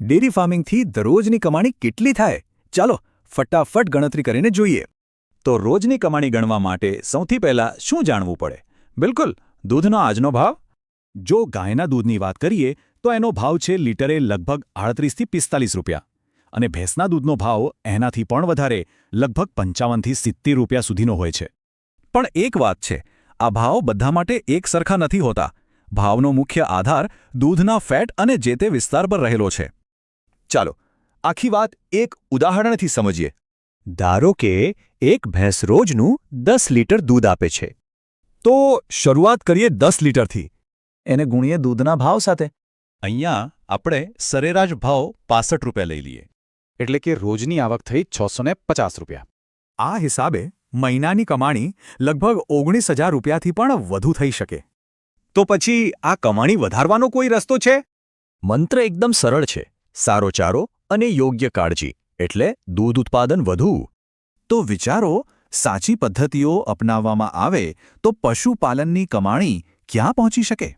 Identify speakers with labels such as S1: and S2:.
S1: Dairy ફાર્મિંગથી દરરોજની કમાણી કેટલી થાય? ચાલો ફટાફટ ગણતરી કરીને જોઈએ. તો રોજની કમાણી ગણવા માટે સૌથી પહેલાં શું જાણવું પડે? બિલકુલ, દૂધનો આજનો ભાવ. જો ગાયના દૂધની વાત કરીએ તો એનો ભાવ છે લીટરે લગભગ 38 થી 45 રૂપિયા, અને ભેંસના દૂધનો ભાવ એનાથી પણ વધારે, લગભગ 55 થી 70 રૂપિયા સુધીનો હોય છે. પણ એક વાત છે, આ ભાવ બધા માટે એક સરખા નથી હોતા. ભાવનો મુખ્ય આધાર દૂધના ફેટ અને જે તે વિસ્તાર પર રહેલો છે. ચાલો આખી વાત એક ઉદાહરણથી સમજીએ.
S2: ધારો કે એક ભેંસ રોજનું 10 લીટર દૂધ આપે છે.
S1: તો શરૂઆત કરીએ 10 લીટરથી. એને ગુણીએ દૂધના ભાવ સાથે. અહીંયા આપણે સરેરાશ ભાવ 65 રૂપિયા લઈ લઈએ.
S3: એટલે કે રોજની આવક થઈ 650 રૂપિયા.
S1: આ હિસાબે મહિનાની કમાણી લગભગ 19,000 રૂપિયાથી પણ વધુ થઈ શકે.
S2: તો પછી આ કમાણી વધારવાનો કોઈ રસ્તો છે? મંત્ર એકદમ સરળ છે. સારો ચારો અને યોગ્ય કાળજી, એટલે દૂધ ઉત્પાદન વધુ.
S1: તો વિચારો, સાચી પદ્ધતિઓ અપનાવવામાં આવે તો પશુપાલનની કમાણી ક્યાં પહોંચી શકે?